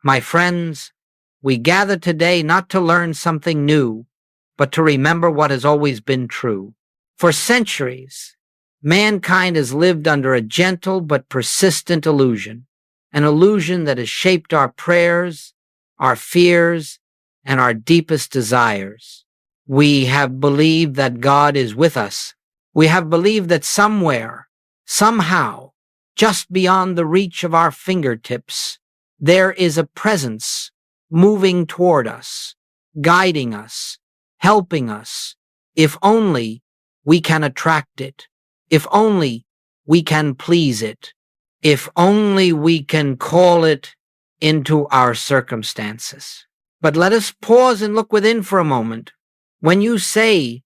My friends, we gather today not to learn something new, but to remember what has always been true. For centuries, mankind has lived under a gentle but persistent illusion, an illusion that has shaped our prayers, our fears, and our deepest desires. We have believed that God is with us. We have believed that somewhere, somehow, just beyond the reach of our fingertips, there is a presence moving toward us, guiding us, helping us, if only we can attract it, if only we can please it, if only we can call it into our circumstances. But let us pause and look within for a moment. When you say,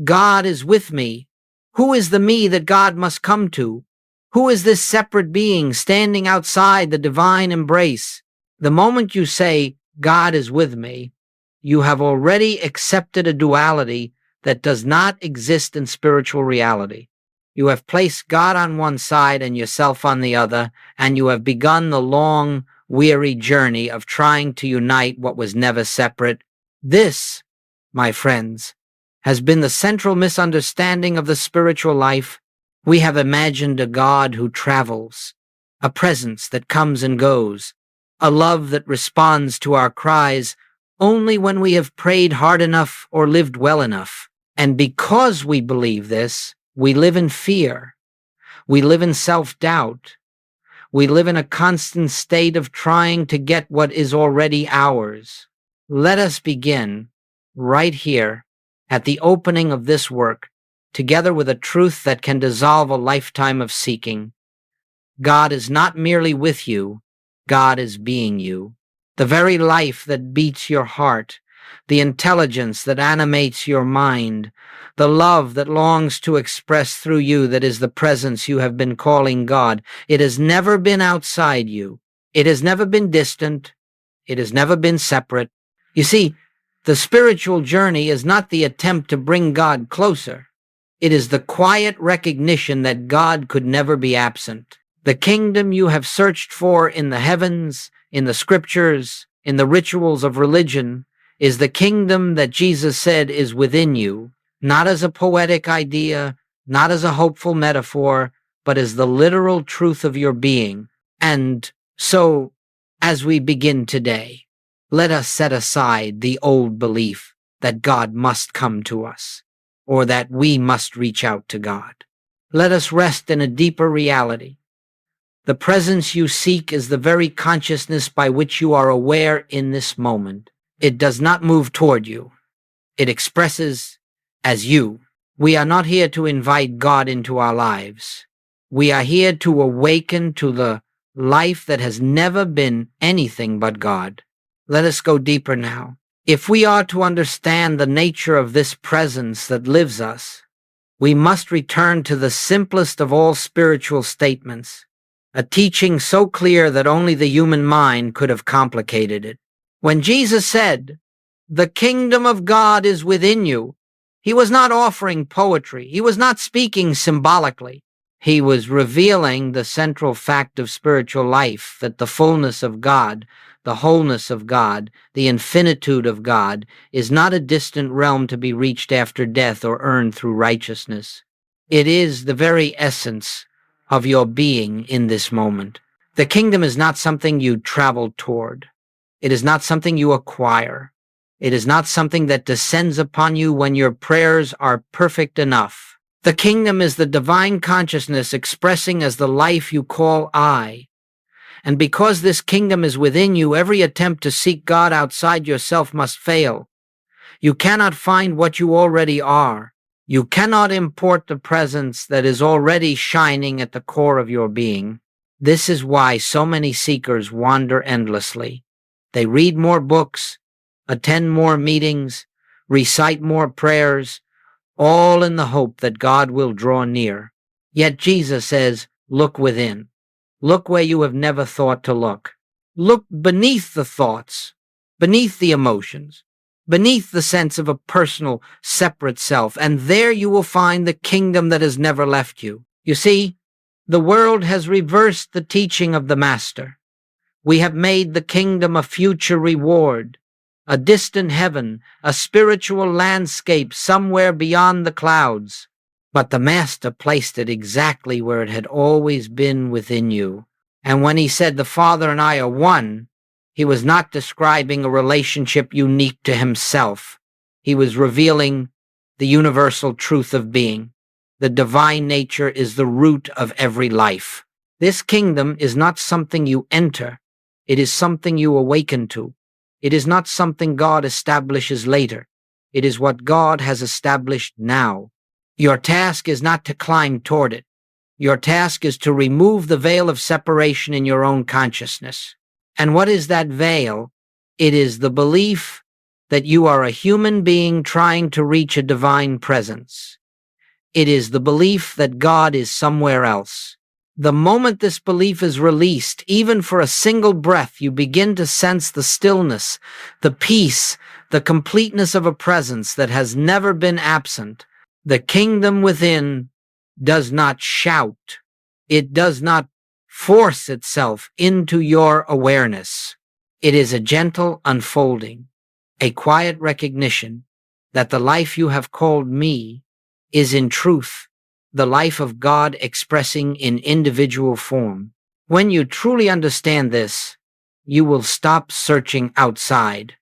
God is with me, who is the me that God must come to? Who is this separate being standing outside the divine embrace? The moment you say, God is with me, you have already accepted a duality that does not exist in spiritual reality. You have placed God on one side and yourself on the other, and you have begun the long, weary journey of trying to unite what was never separate. This, my friends, has been the central misunderstanding of the spiritual life. We have imagined a God who travels, a presence that comes and goes, a love that responds to our cries only when we have prayed hard enough or lived well enough. And because we believe this, we live in fear. We live in self-doubt. We live in a constant state of trying to get what is already ours. Let us begin right here at the opening of this work, together with a truth that can dissolve a lifetime of seeking. God is not merely with you, God is being you. The very life that beats your heart, the intelligence that animates your mind, the love that longs to express through you that is the presence you have been calling God. It has never been outside you. It has never been distant. It has never been separate. You see, the spiritual journey is not the attempt to bring God closer. It is the quiet recognition that God could never be absent. The kingdom you have searched for in the heavens, in the scriptures, in the rituals of religion, is the kingdom that Jesus said is within you, not as a poetic idea, not as a hopeful metaphor, but as the literal truth of your being. And so, as we begin today, let us set aside the old belief that God must come to us, or that we must reach out to God. Let us rest in a deeper reality. The presence you seek is the very consciousness by which you are aware in this moment. It does not move toward you. It expresses as you. We are not here to invite God into our lives. We are here to awaken to the life that has never been anything but God. Let us go deeper now. If we are to understand the nature of this presence that lives us, we must return to the simplest of all spiritual statements, a teaching so clear that only the human mind could have complicated it. When Jesus said, "The kingdom of God is within you," he was not offering poetry. He was not speaking symbolically. He was revealing the central fact of spiritual life, that the fullness of God, the wholeness of God, the infinitude of God, is not a distant realm to be reached after death or earned through righteousness. It is the very essence of your being in this moment. The kingdom is not something you travel toward. It is not something you acquire. It is not something that descends upon you when your prayers are perfect enough. The kingdom is the divine consciousness expressing as the life you call I. And because this kingdom is within you, every attempt to seek God outside yourself must fail. You cannot find what you already are. You cannot import the presence that is already shining at the core of your being. This is why so many seekers wander endlessly. They read more books, attend more meetings, recite more prayers, all in the hope that God will draw near. Yet Jesus says, look within. Look where you have never thought to look. Look beneath the thoughts, beneath the emotions, beneath the sense of a personal, separate self, and there you will find the kingdom that has never left you. You see, the world has reversed the teaching of the Master. We have made the kingdom a future reward, a distant heaven, a spiritual landscape somewhere beyond the clouds. But the Master placed it exactly where it had always been within you. And when he said the Father and I are one, he was not describing a relationship unique to himself. He was revealing the universal truth of being. The divine nature is the root of every life. This kingdom is not something you enter. It is something you awaken to. It is not something God establishes later. It is what God has established now. Your task is not to climb toward it. Your task is to remove the veil of separation in your own consciousness. And what is that veil? It is the belief that you are a human being trying to reach a divine presence. It is the belief that God is somewhere else. The moment this belief is released, even for a single breath, you begin to sense the stillness, the peace, the completeness of a presence that has never been absent. The kingdom within does not shout. It does not force itself into your awareness. It is a gentle unfolding, a quiet recognition that the life you have called me is in truth the life of God expressing in individual form. When you truly understand this, you will stop searching outside.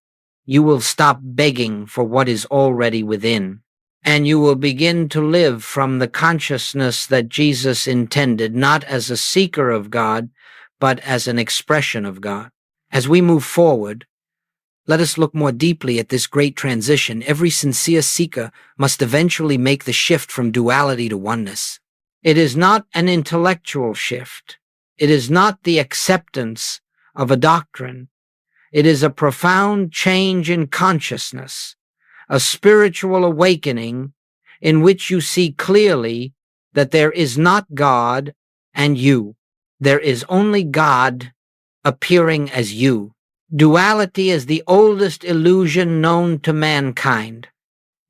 You will stop begging for what is already within. And you will begin to live from the consciousness that Jesus intended, not as a seeker of God, but as an expression of God. As we move forward, let us look more deeply at this great transition. Every sincere seeker must eventually make the shift from duality to oneness. It is not an intellectual shift. It is not the acceptance of a doctrine. It is a profound change in consciousness, a spiritual awakening in which you see clearly that there is not God and you. There is only God appearing as you. Duality is the oldest illusion known to mankind.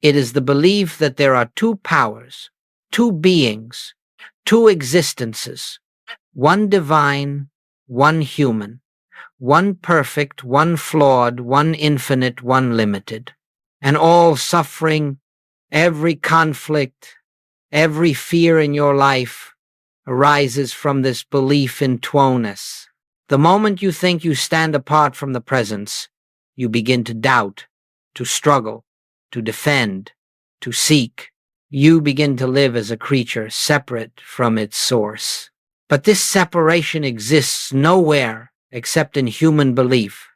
It is the belief that there are two powers, two beings, two existences, one divine, one human, one perfect, one flawed, one infinite, one limited. And all suffering, every conflict, every fear in your life arises from this belief in oneness. The moment you think you stand apart from the presence, you begin to doubt, to struggle, to defend, to seek. You begin to live as a creature separate from its source. But this separation exists nowhere except in human belief.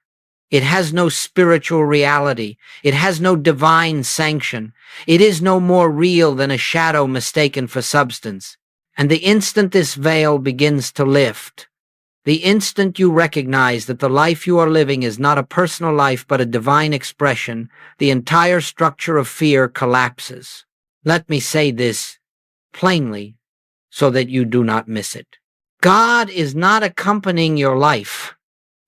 It has no spiritual reality. It has no divine sanction. It is no more real than a shadow mistaken for substance. And the instant this veil begins to lift, the instant you recognize that the life you are living is not a personal life but a divine expression, the entire structure of fear collapses. Let me say this plainly so that you do not miss it. God is not accompanying your life.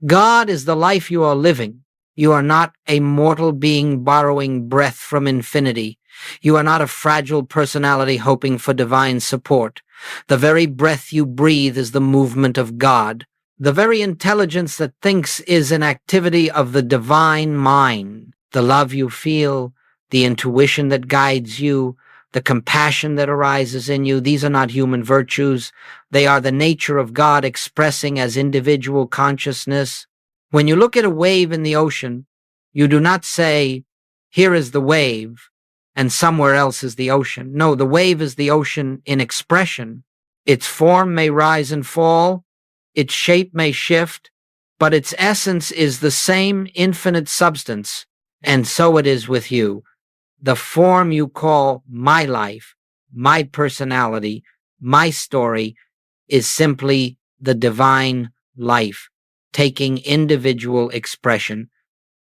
God is the life you are living. You are not a mortal being borrowing breath from infinity. You are not a fragile personality hoping for divine support. The very breath you breathe is the movement of God. The very intelligence that thinks is an activity of the divine mind. The love you feel, the intuition that guides you, the compassion that arises in you, these are not human virtues. They are the nature of God expressing as individual consciousness. When you look at a wave in the ocean, you do not say, here is the wave, and somewhere else is the ocean. No, the wave is the ocean in expression. Its form may rise and fall, its shape may shift, but its essence is the same infinite substance, and so it is with you. The form you call my life, my personality, my story, is simply the divine life, taking individual expression.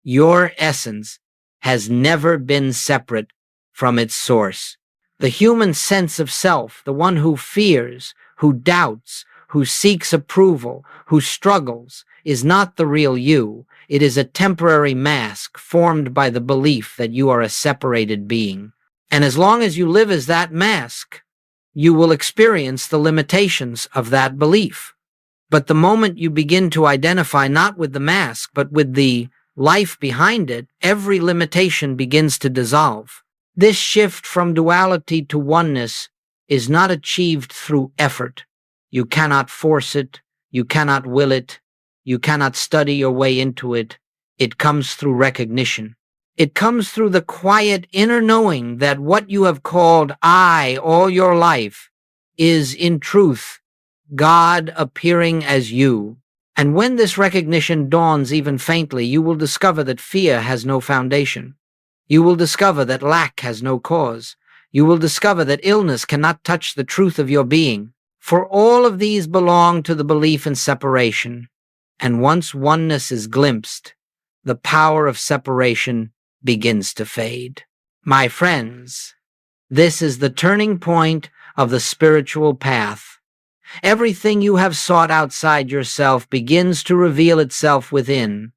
Your essence has never been separate from its source. The human sense of self, the one who fears, who doubts, who seeks approval, who struggles, is not the real you. It is a temporary mask formed by the belief that you are a separated being. And as long as you live as that mask, you will experience the limitations of that belief. But the moment you begin to identify not with the mask, but with the life behind it, every limitation begins to dissolve. This shift from duality to oneness is not achieved through effort. You cannot force it. You cannot will it. You cannot study your way into it. It comes through recognition. It comes through the quiet inner knowing that what you have called I all your life is in truth God appearing as you. And when this recognition dawns even faintly, you will discover that fear has no foundation. You will discover that lack has no cause. You will discover that illness cannot touch the truth of your being. For all of these belong to the belief in separation. And once oneness is glimpsed, the power of separation begins to fade. My friends, this is the turning point of the spiritual path. Everything you have sought outside yourself begins to reveal itself within.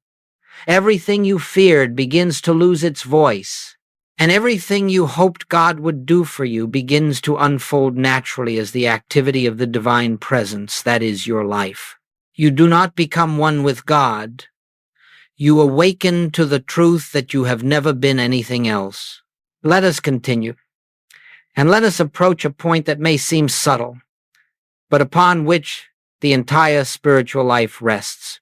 Everything you feared begins to lose its voice. And everything you hoped God would do for you begins to unfold naturally as the activity of the divine presence that is your life. You do not become one with God. You awaken to the truth that you have never been anything else. Let us continue. And let us approach a point that may seem subtle, but upon which the entire spiritual life rests.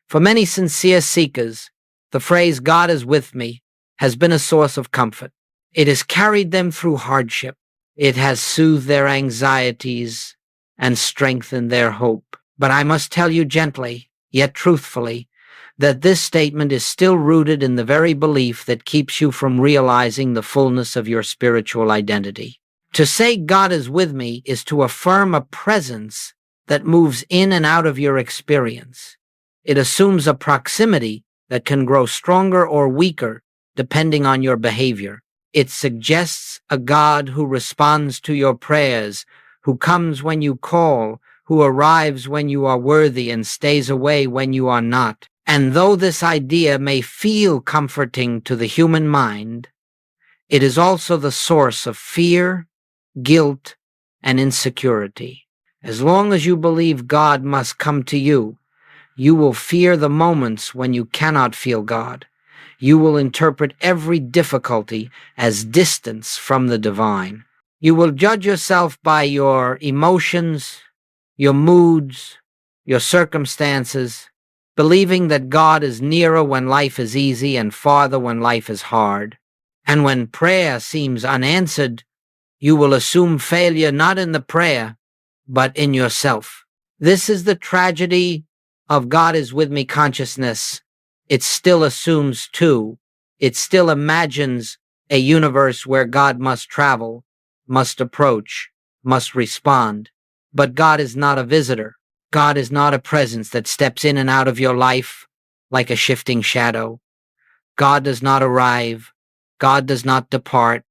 For many sincere seekers, the phrase God is with me has been a source of comfort. It has carried them through hardship. It has soothed their anxieties and strengthened their hope. But I must tell you gently, yet truthfully, that this statement is still rooted in the very belief that keeps you from realizing the fullness of your spiritual identity. To say God is with me is to affirm a presence that moves in and out of your experience. It assumes a proximity that can grow stronger or weaker depending on your behavior. It suggests a God who responds to your prayers, who comes when you call, who arrives when you are worthy and stays away when you are not. And though this idea may feel comforting to the human mind, it is also the source of fear, guilt, and insecurity. As long as you believe God must come to you, you will fear the moments when you cannot feel God. You will interpret every difficulty as distance from the divine. You will judge yourself by your emotions, your moods, your circumstances, believing that God is nearer when life is easy and farther when life is hard. And when prayer seems unanswered, you will assume failure not in the prayer, but in yourself. This is the tragedy of God is with me consciousness. It still assumes too. It still imagines a universe where God must travel, must approach, must respond. But God is not a visitor. God is not a presence that steps in and out of your life like a shifting shadow. God does not arrive. God does not depart.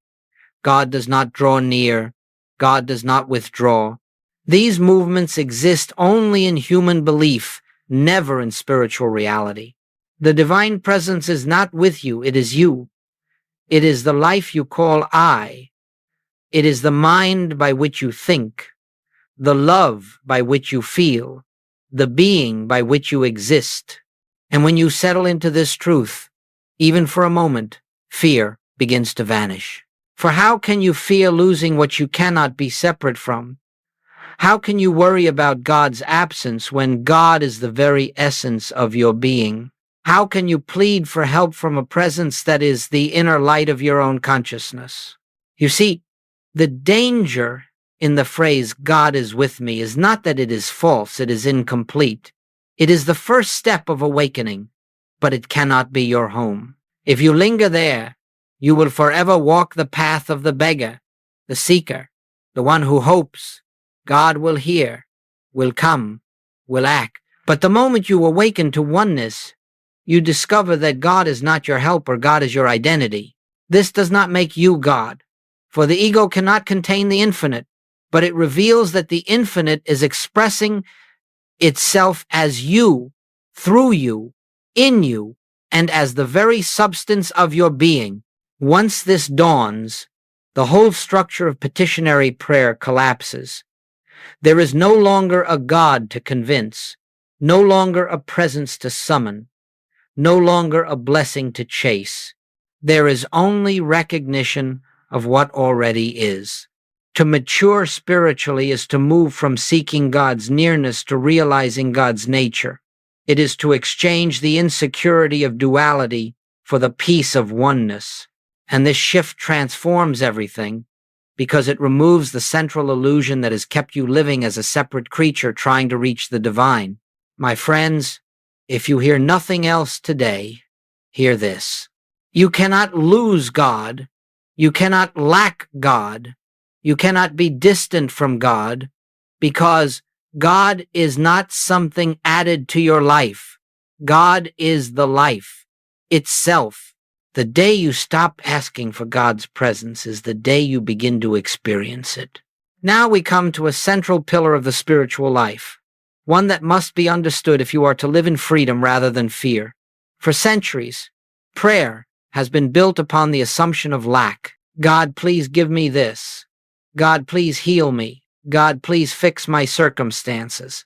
God does not draw near. God does not withdraw. These movements exist only in human belief, never in spiritual reality. The divine presence is not with you, it is you. It is the life you call I. It is the mind by which you think, the love by which you feel, the being by which you exist. And when you settle into this truth, even for a moment, fear begins to vanish. For how can you fear losing what you cannot be separate from? How can you worry about God's absence when God is the very essence of your being? How can you plead for help from a presence that is the inner light of your own consciousness? You see, the danger in the phrase God is with me is not that it is false, it is incomplete. It is the first step of awakening, but it cannot be your home. If you linger there, you will forever walk the path of the beggar, the seeker, the one who hopes God will hear, will come, will act. But the moment you awaken to oneness, you discover that God is not your helper, God is your identity. This does not make you God, for the ego cannot contain the infinite, but it reveals that the infinite is expressing itself as you, through you, in you, and as the very substance of your being. Once this dawns, the whole structure of petitionary prayer collapses. There is no longer a God to convince, no longer a presence to summon, no longer a blessing to chase. There is only recognition of what already is. To mature spiritually is to move from seeking God's nearness to realizing God's nature. It is to exchange the insecurity of duality for the peace of oneness. And this shift transforms everything because it removes the central illusion that has kept you living as a separate creature trying to reach the divine. My friends, if you hear nothing else today, hear this. You cannot lose God. You cannot lack God. You cannot be distant from God, because God is not something added to your life. God is the life itself. The day you stop asking for God's presence is the day you begin to experience it. Now we come to a central pillar of the spiritual life, one that must be understood if you are to live in freedom rather than fear. For centuries, prayer has been built upon the assumption of lack. God, please give me this. God, please heal me. God, please fix my circumstances.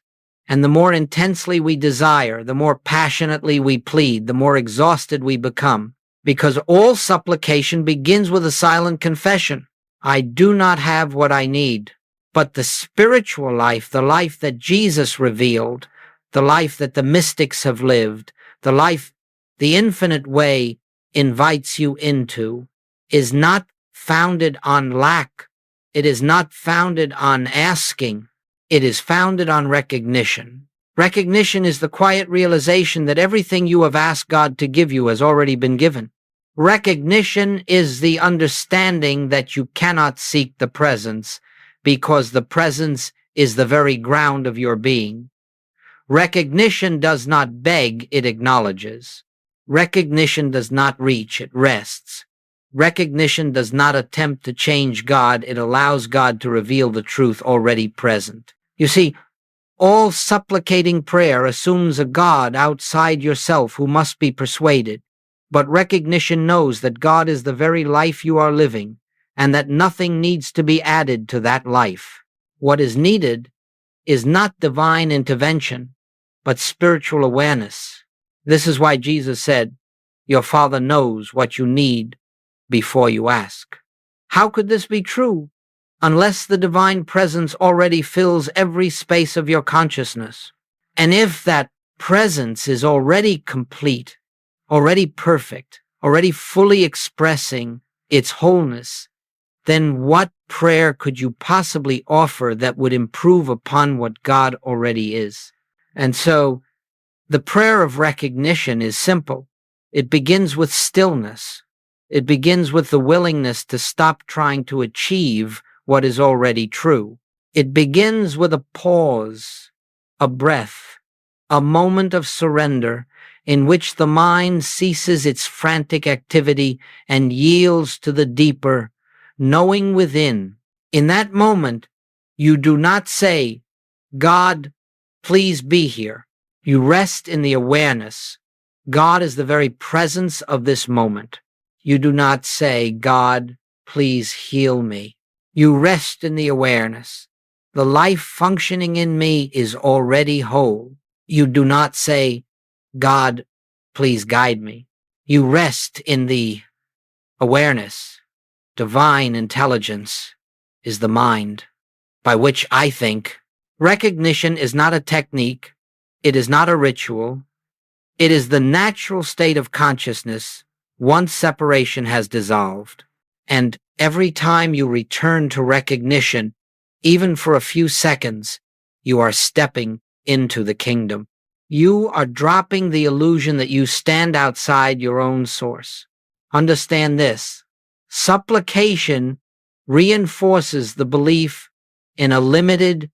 And the more intensely we desire, the more passionately we plead, the more exhausted we become. Because all supplication begins with a silent confession. I do not have what I need. But the spiritual life, the life that Jesus revealed, the life that the mystics have lived, the life the infinite way invites you into, is not founded on lack. It is not founded on asking. It is founded on recognition. Recognition is the quiet realization that everything you have asked God to give you has already been given. Recognition is the understanding that you cannot seek the presence because the presence is the very ground of your being. Recognition does not beg, it acknowledges. Recognition does not reach, it rests. Recognition does not attempt to change God, it allows God to reveal the truth already present. You see, all supplicating prayer assumes a God outside yourself who must be persuaded. But recognition knows that God is the very life you are living, and that nothing needs to be added to that life. What is needed is not divine intervention, but spiritual awareness. This is why Jesus said, "Your Father knows what you need before you ask." How could this be true unless the divine presence already fills every space of your consciousness? And if that presence is already complete, already perfect, already fully expressing its wholeness, then what prayer could you possibly offer that would improve upon what God already is? And so the prayer of recognition is simple. It begins with stillness. It begins with the willingness to stop trying to achieve what is already true. It begins with a pause, a breath, a moment of surrender in which the mind ceases its frantic activity and yields to the deeper, knowing within. In that moment, you do not say, "God, please be here." You rest in the awareness. God is the very presence of this moment. You do not say, "God, please heal me." You rest in the awareness. The life functioning in me is already whole. You do not say, "God, please guide me." You rest in the awareness. Divine intelligence is the mind, by which I think. Recognition is not a technique. It is not a ritual. It is the natural state of consciousness once separation has dissolved. And every time you return to recognition, even for a few seconds, you are stepping into the kingdom. You are dropping the illusion that you stand outside your own source. Understand this. Supplication reinforces the belief in a limited,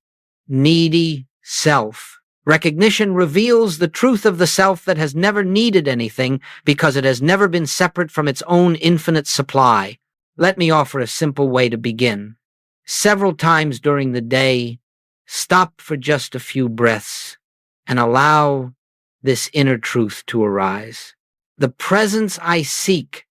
needy self. Recognition reveals the truth of the self that has never needed anything because it has never been separate from its own infinite supply. Let me offer a simple way to begin. Several times during the day, stop for just a few breaths and allow this inner truth to arise. The presence I seek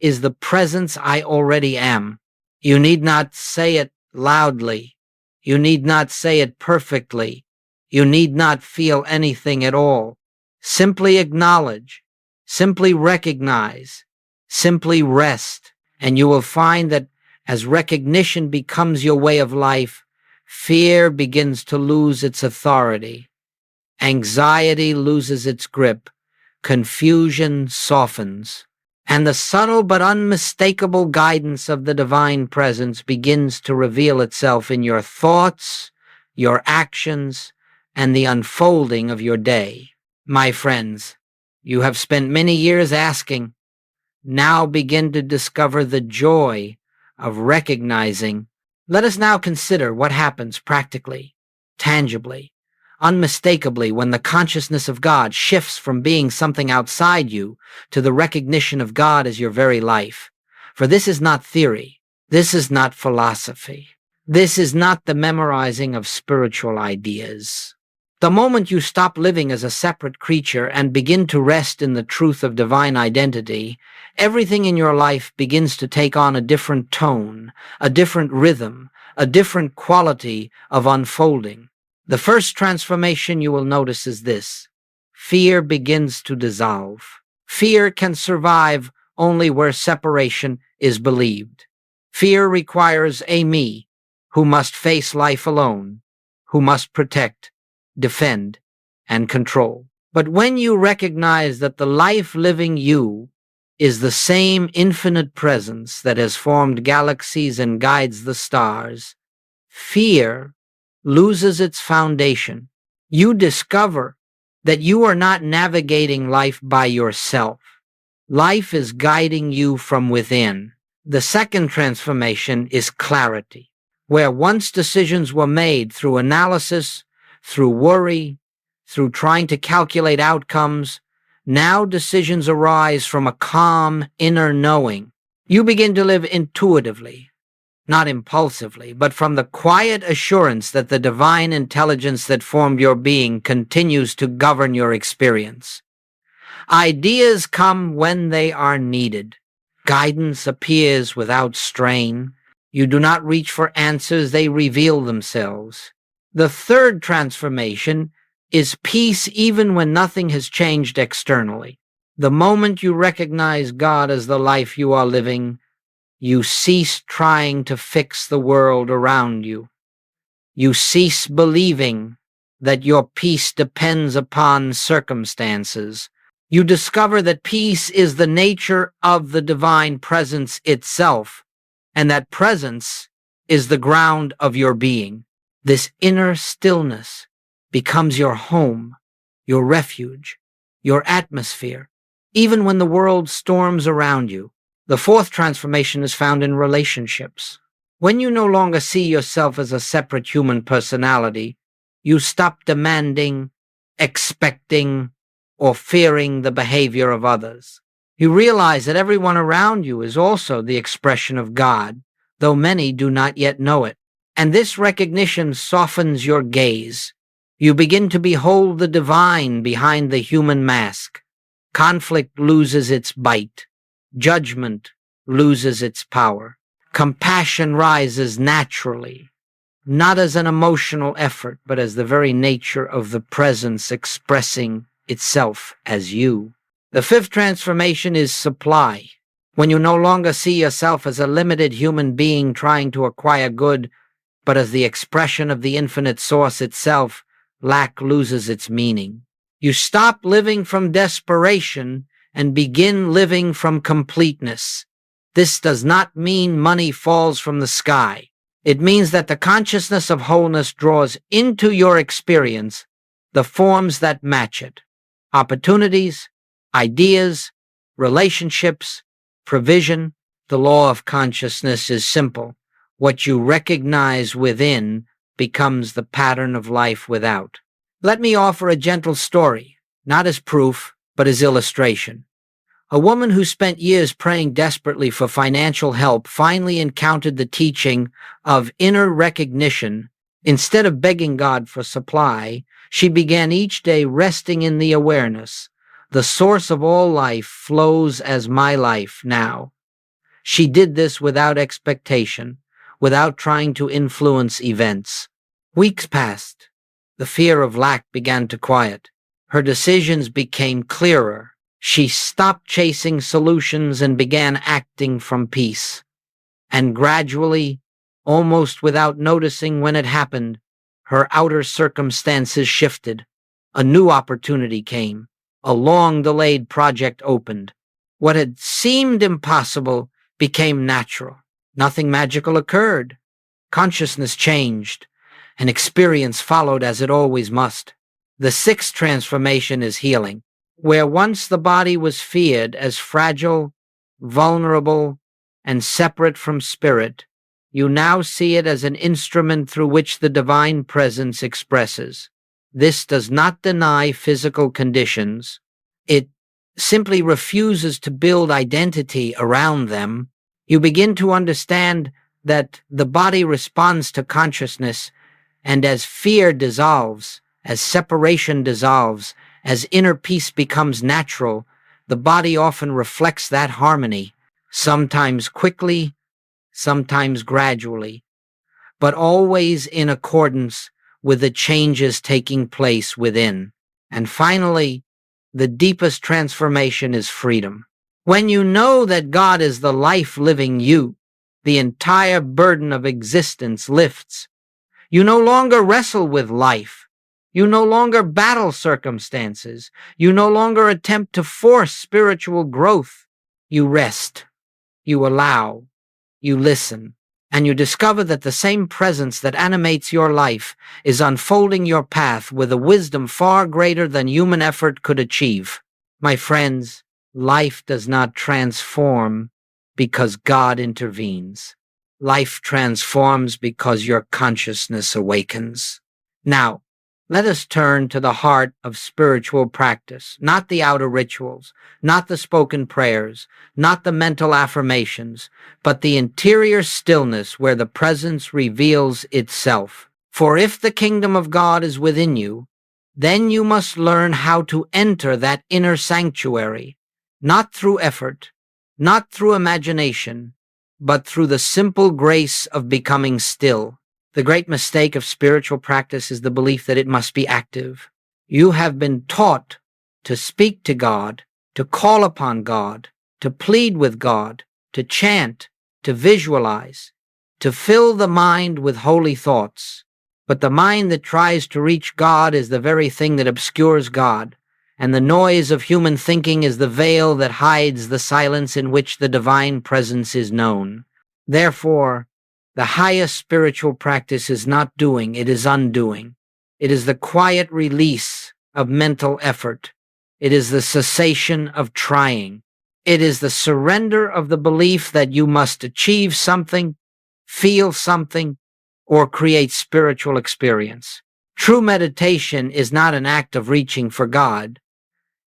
is the presence I already am. You need not say it loudly. You need not say it perfectly. You need not feel anything at all. Simply acknowledge, simply recognize, simply rest, and you will find that as recognition becomes your way of life, fear begins to lose its authority. Anxiety loses its grip. Confusion softens. And the subtle but unmistakable guidance of the divine presence begins to reveal itself in your thoughts, your actions, and the unfolding of your day. My friends, you have spent many years asking. Now begin to discover the joy of recognizing. Let us now consider what happens practically, tangibly, unmistakably when the consciousness of God shifts from being something outside you to the recognition of God as your very life. For this is not theory. This is not philosophy. This is not the memorizing of spiritual ideas. The moment you stop living as a separate creature and begin to rest in the truth of divine identity, everything in your life begins to take on a different tone, a different rhythm, a different quality of unfolding. The first transformation you will notice is this: fear begins to dissolve. Fear can survive only where separation is believed. Fear requires a me who must face life alone, who must protect, defend, and control. But when you recognize that the life-living you is the same infinite presence that has formed galaxies and guides the stars, fear loses its foundation. You discover that you are not navigating life by yourself. Life is guiding you from within. The second transformation is clarity, where once decisions were made through analysis, through worry, through trying to calculate outcomes, now decisions arise from a calm inner knowing. You begin to live intuitively, not impulsively, but from the quiet assurance that the divine intelligence that formed your being continues to govern your experience. Ideas come when they are needed. Guidance appears without strain. You do not reach for answers, they reveal themselves. The third transformation is peace even when nothing has changed externally. The moment you recognize God as the life you are living, you cease trying to fix the world around you. You cease believing that your peace depends upon circumstances. You discover that peace is the nature of the divine presence itself, and that presence is the ground of your being. This inner stillness becomes your home, your refuge, your atmosphere, even when the world storms around you. The fourth transformation is found in relationships. When you no longer see yourself as a separate human personality, you stop demanding, expecting, or fearing the behavior of others. You realize that everyone around you is also the expression of God, though many do not yet know it. And this recognition softens your gaze. You begin to behold the divine behind the human mask. Conflict loses its bite. Judgment loses its power. Compassion rises naturally, not as an emotional effort, but as the very nature of the presence expressing itself as you. The fifth transformation is supply. When you no longer see yourself as a limited human being trying to acquire good, but as the expression of the infinite source itself, lack loses its meaning. You stop living from desperation and begin living from completeness. This does not mean money falls from the sky. It means that the consciousness of wholeness draws into your experience the forms that match it. Opportunities, ideas, relationships, provision. The law of consciousness is simple. What you recognize within becomes the pattern of life without. Let me offer a gentle story, not as proof, but as illustration. A woman who spent years praying desperately for financial help finally encountered the teaching of inner recognition. Instead of begging God for supply, she began each day resting in the awareness. The source of all life flows as my life now. She did this without expectation, without trying to influence events. Weeks passed. The fear of lack began to quiet. Her decisions became clearer. She stopped chasing solutions and began acting from peace. And gradually, almost without noticing when it happened, her outer circumstances shifted. A new opportunity came. A long-delayed project opened. What had seemed impossible became natural. Nothing magical occurred. Consciousness changed. An experience followed as it always must. The sixth transformation is healing. Where once the body was feared as fragile, vulnerable, and separate from spirit, you now see it as an instrument through which the divine presence expresses. This does not deny physical conditions. It simply refuses to build identity around them. You begin to understand that the body responds to consciousness, and as fear dissolves, as separation dissolves, as inner peace becomes natural, the body often reflects that harmony, sometimes quickly, sometimes gradually, but always in accordance with the changes taking place within. And finally, the deepest transformation is freedom. When you know that God is the life living you, the entire burden of existence lifts. You no longer wrestle with life. You no longer battle circumstances. You no longer attempt to force spiritual growth. You rest. You allow. You listen. And you discover that the same presence that animates your life is unfolding your path with a wisdom far greater than human effort could achieve. My friends, life does not transform because God intervenes. Life transforms because your consciousness awakens. Now, let us turn to the heart of spiritual practice, not the outer rituals, not the spoken prayers, not the mental affirmations, but the interior stillness where the presence reveals itself. For if the kingdom of God is within you, then you must learn how to enter that inner sanctuary, not through effort, not through imagination, but through the simple grace of becoming still. The great mistake of spiritual practice is the belief that it must be active. You have been taught to speak to God, to call upon God, to plead with God, to chant, to visualize, to fill the mind with holy thoughts. But the mind that tries to reach God is the very thing that obscures God, and the noise of human thinking is the veil that hides the silence in which the divine presence is known. Therefore, the highest spiritual practice is not doing, it is undoing. It is the quiet release of mental effort. It is the cessation of trying. It is the surrender of the belief that you must achieve something, feel something, or create spiritual experience. True meditation is not an act of reaching for God.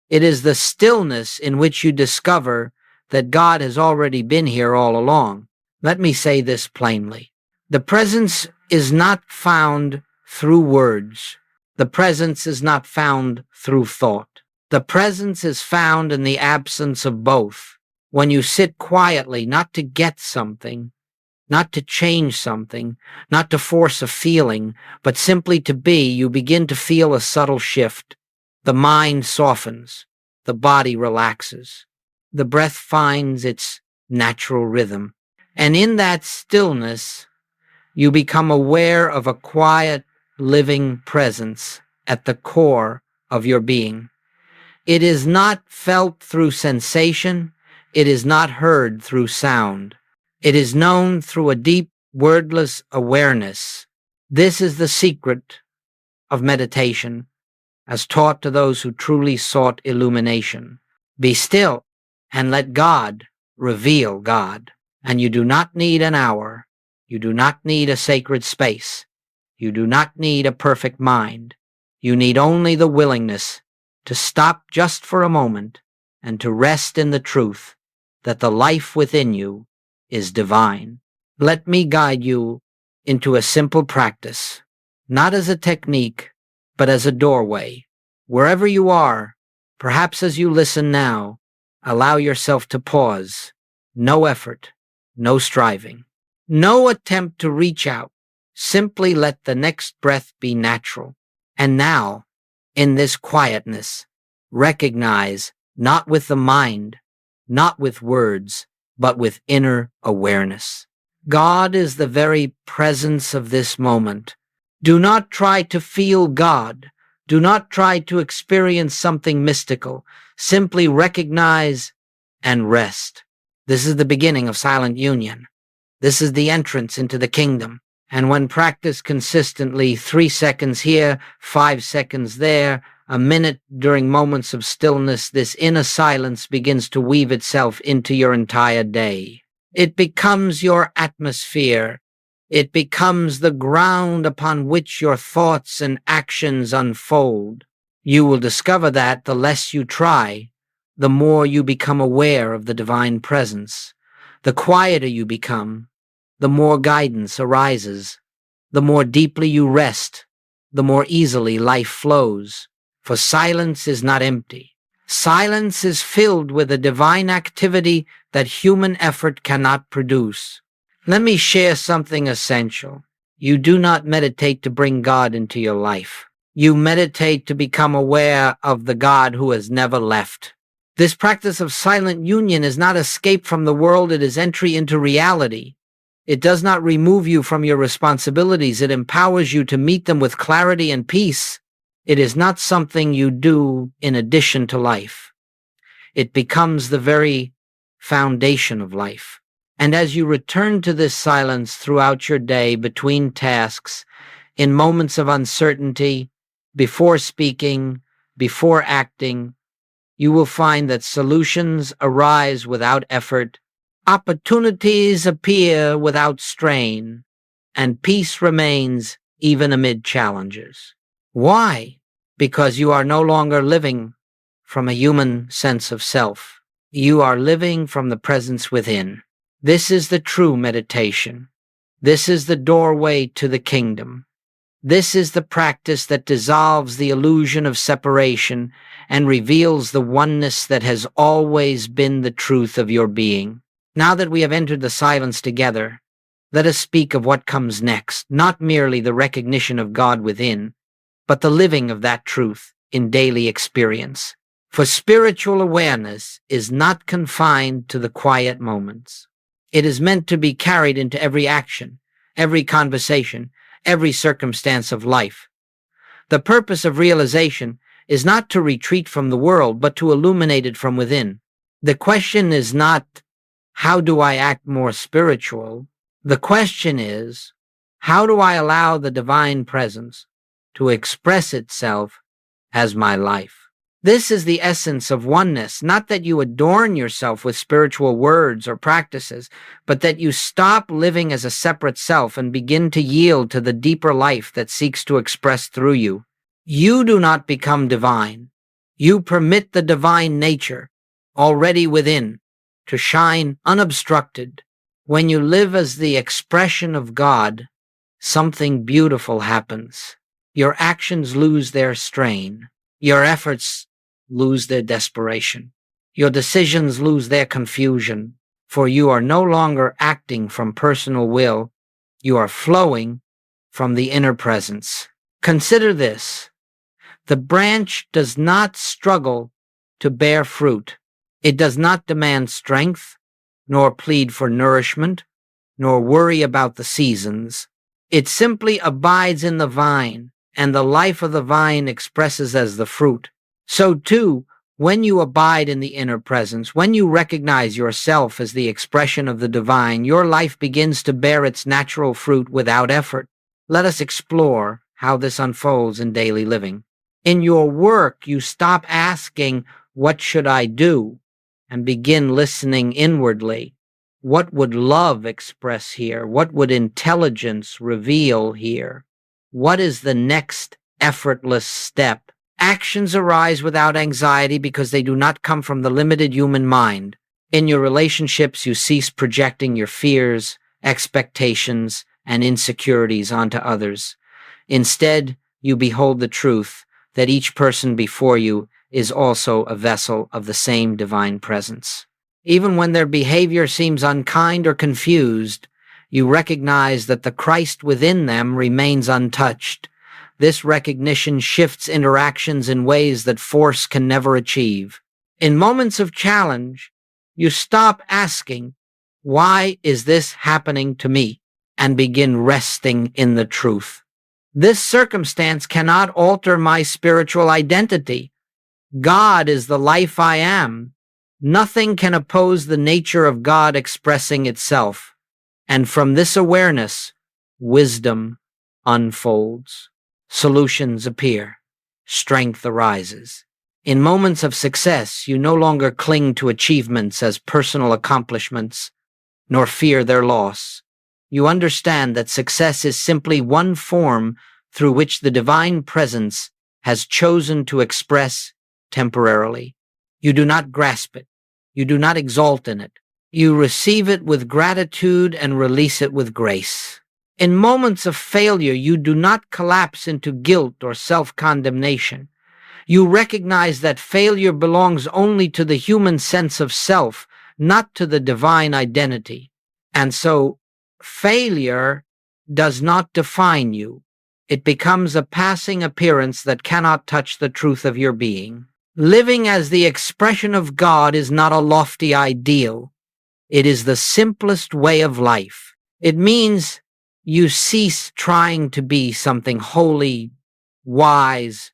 It is the stillness in which you discover that God has already been here all along. Let me say this plainly. The presence is not found through words. The presence is not found through thought. The presence is found in the absence of both. When you sit quietly, not to get something, not to change something, not to force a feeling, but simply to be, you begin to feel a subtle shift. The mind softens. The body relaxes. The breath finds its natural rhythm. And in that stillness, you become aware of a quiet, living presence at the core of your being. It is not felt through sensation. It is not heard through sound. It is known through a deep, wordless awareness. This is the secret of meditation, as taught to those who truly sought illumination. Be still and let God reveal God. And you do not need an hour. You do not need a sacred space. You do not need a perfect mind. You need only the willingness to stop just for a moment and to rest in the truth that the life within you is divine. Let me guide you into a simple practice, not as a technique, but as a doorway. Wherever you are, perhaps as you listen now, allow yourself to pause. No effort. No striving. No attempt to reach out. Simply let the next breath be natural. And now, in this quietness, recognize not with the mind, not with words, but with inner awareness. God is the very presence of this moment. Do not try to feel God. Do not try to experience something mystical. Simply recognize and rest. This is the beginning of silent union. This is the entrance into the kingdom. And when practiced consistently, 3 seconds here, 5 seconds there, a minute during moments of stillness, this inner silence begins to weave itself into your entire day. It becomes your atmosphere. It becomes the ground upon which your thoughts and actions unfold. You will discover that the less you try, the more you become aware of the divine presence. The quieter you become, the more guidance arises. The more deeply you rest, the more easily life flows. For silence is not empty. Silence is filled with a divine activity that human effort cannot produce. Let me share something essential. You do not meditate to bring God into your life. You meditate to become aware of the God who has never left. This practice of silent union is not escape from the world, it is entry into reality. It does not remove you from your responsibilities, it empowers you to meet them with clarity and peace. It is not something you do in addition to life. It becomes the very foundation of life. And as you return to this silence throughout your day, between tasks, in moments of uncertainty, before speaking, before acting, you will find that solutions arise without effort, opportunities appear without strain, and peace remains even amid challenges. Why? Because you are no longer living from a human sense of self. You are living from the presence within. This is the true meditation. This is the doorway to the kingdom. This is the practice that dissolves the illusion of separation and reveals the oneness that has always been the truth of your being. Now that we have entered the silence together, let us speak of what comes next, not merely the recognition of God within, but the living of that truth in daily experience. For spiritual awareness is not confined to the quiet moments. It is meant to be carried into every action, every conversation, every circumstance of life. The purpose of realization is not to retreat from the world, but to illuminate it from within. The question is not, how do I act more spiritual? The question is, how do I allow the divine presence to express itself as my life? This is the essence of oneness, not that you adorn yourself with spiritual words or practices, but that you stop living as a separate self and begin to yield to the deeper life that seeks to express through you. You do not become divine. You permit the divine nature, already within, to shine unobstructed. When you live as the expression of God, something beautiful happens. Your actions lose their strain. Your efforts lose their desperation. Your decisions lose their confusion, for you are no longer acting from personal will. You are flowing from the inner presence. Consider this. The branch does not struggle to bear fruit. It does not demand strength, nor plead for nourishment, nor worry about the seasons. It simply abides in the vine, and the life of the vine expresses as the fruit. So too, when you abide in the inner presence, when you recognize yourself as the expression of the divine, your life begins to bear its natural fruit without effort. Let us explore how this unfolds in daily living. In your work, you stop asking, "What should I do?" and begin listening inwardly. What would love express here? What would intelligence reveal here? What is the next effortless step? Actions arise without anxiety because they do not come from the limited human mind. In your relationships, you cease projecting your fears, expectations, and insecurities onto others. Instead, you behold the truth that each person before you is also a vessel of the same divine presence. Even when their behavior seems unkind or confused, You recognize that the Christ within them remains untouched. This recognition shifts interactions in ways that force can never achieve. In moments of challenge, you stop asking, "Why is this happening to me?" and begin resting in the truth. This circumstance cannot alter my spiritual identity. God is the life I am. Nothing can oppose the nature of God expressing itself. And from this awareness, wisdom unfolds. Solutions appear. Strength arises. In moments of success, you no longer cling to achievements as personal accomplishments, nor fear their loss. You understand that success is simply one form through which the divine presence has chosen to express temporarily. You do not grasp it. You do not exalt in it. You receive it with gratitude and release it with grace. In moments of failure, you do not collapse into guilt or self-condemnation. You recognize that failure belongs only to the human sense of self, not to the divine identity. And so, failure does not define you. It becomes a passing appearance that cannot touch the truth of your being. Living as the expression of God is not a lofty ideal. It is the simplest way of life. It means you cease trying to be something holy, wise,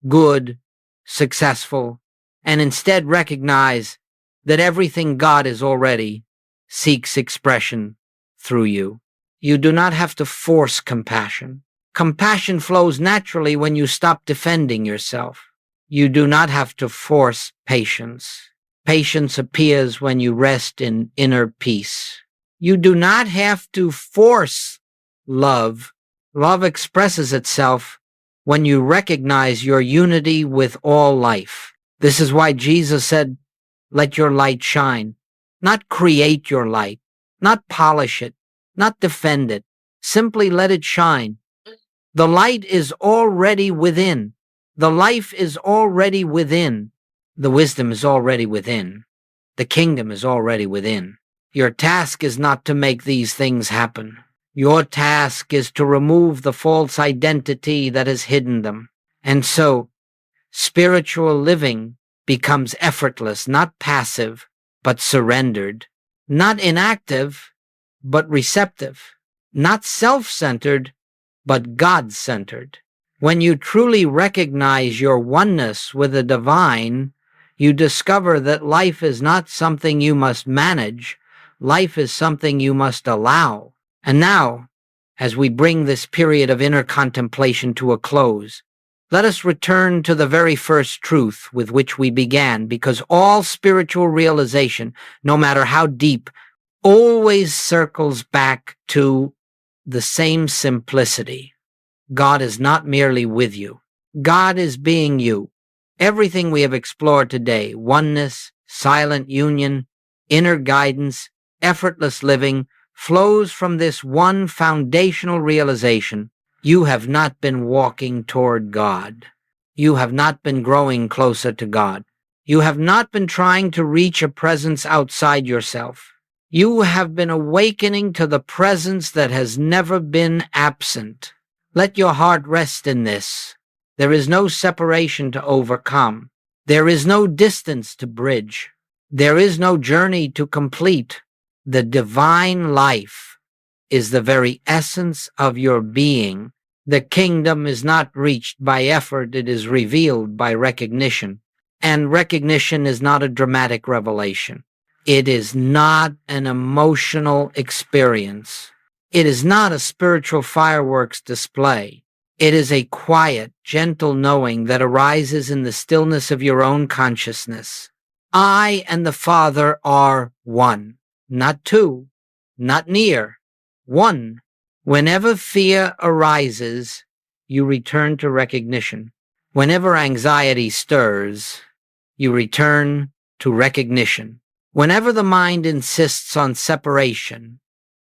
good, successful, and instead recognize that everything God is already seeks expression through you. You do not have to force compassion. Compassion flows naturally when you stop defending yourself. You do not have to force patience. Patience appears when you rest in inner peace. You do not have to force love. Love expresses itself when you recognize your unity with all life. This is why Jesus said, "Let your light shine." Not create your light, not polish it, not defend it. Simply let it shine. The light is already within. The life is already within. The wisdom is already within. The kingdom is already within. Your task is not to make these things happen. Your task is to remove the false identity that has hidden them. And so, spiritual living becomes effortless, not passive, but surrendered. Not inactive, but receptive. Not self-centered, but God-centered. When you truly recognize your oneness with the divine, you discover that life is not something you must manage. Life is something you must allow. And now, as we bring this period of inner contemplation to a close, let us return to the very first truth with which we began, because all spiritual realization, no matter how deep, always circles back to the same simplicity. God is not merely with you. God is being you. Everything we have explored today, oneness, silent union, inner guidance, effortless living, flows from this one foundational realization. You have not been walking toward God. You have not been growing closer to God. You have not been trying to reach a presence outside yourself. You have been awakening to the presence that has never been absent. Let your heart rest in this. There is no separation to overcome. There is no distance to bridge. There is no journey to complete. The divine life is the very essence of your being. The kingdom is not reached by effort, it is revealed by recognition. And recognition is not a dramatic revelation. It is not an emotional experience. It is not a spiritual fireworks display. It is a quiet, gentle knowing that arises in the stillness of your own consciousness. I and the Father are one, not two, not near, one. Whenever fear arises, you return to recognition. Whenever anxiety stirs, you return to recognition. Whenever the mind insists on separation,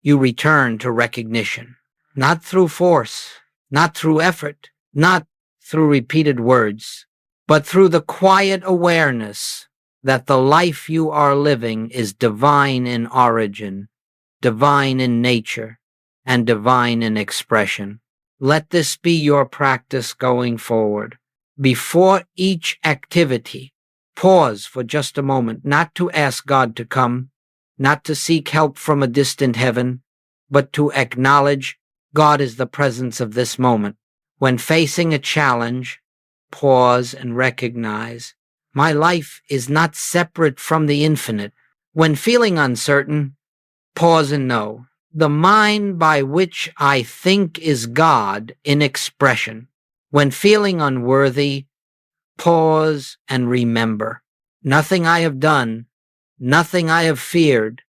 you return to recognition. Not through force, not through effort, not through repeated words, but through the quiet awareness that the life you are living is divine in origin, divine in nature, and divine in expression. Let this be your practice going forward. Before each activity, pause for just a moment, not to ask God to come, not to seek help from a distant heaven, but to acknowledge God is the presence of this moment. When facing a challenge, pause and recognize, my life is not separate from the infinite. When feeling uncertain, pause and know, the mind by which I think is God in expression. When feeling unworthy, pause and remember, nothing I have done, nothing I have feared,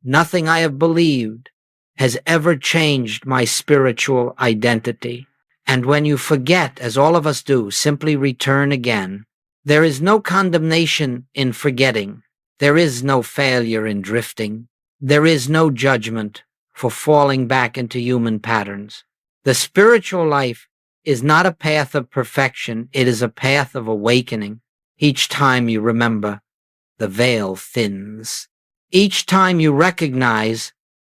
nothing I have believed has ever changed my spiritual identity. And when you forget, as all of us do, simply return again. There is no condemnation in forgetting. There is no failure in drifting. There is no judgment for falling back into human patterns. The spiritual life is not a path of perfection. It is a path of awakening. Each time you remember, the veil thins. Each time you recognize,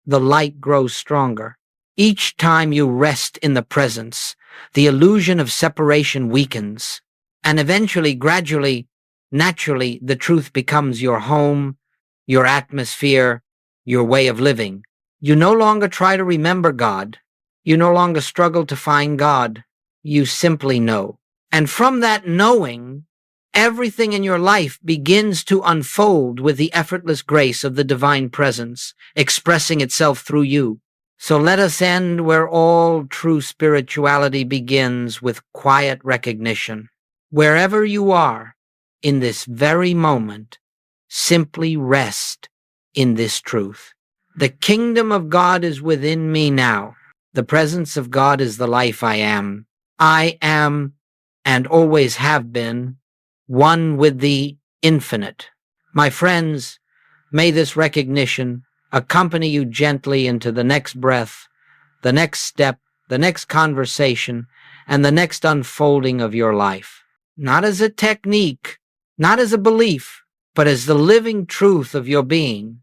the light grows stronger. Each time you rest in the presence, the illusion of separation weakens. And eventually, gradually, naturally, the truth becomes your home, your atmosphere, your way of living. You no longer try to remember God. You no longer struggle to find God. You simply know. And from that knowing, everything in your life begins to unfold with the effortless grace of the divine presence, expressing itself through you. So let us end where all true spirituality begins, with quiet recognition. Wherever you are in this very moment, simply rest in this truth. The kingdom of God is within me now. The presence of God is the life I am. I am, and always have been, one with the infinite. My friends, may this recognition accompany you gently into the next breath, the next step, the next conversation, and the next unfolding of your life. Not as a technique, not as a belief, but as the living truth of your being.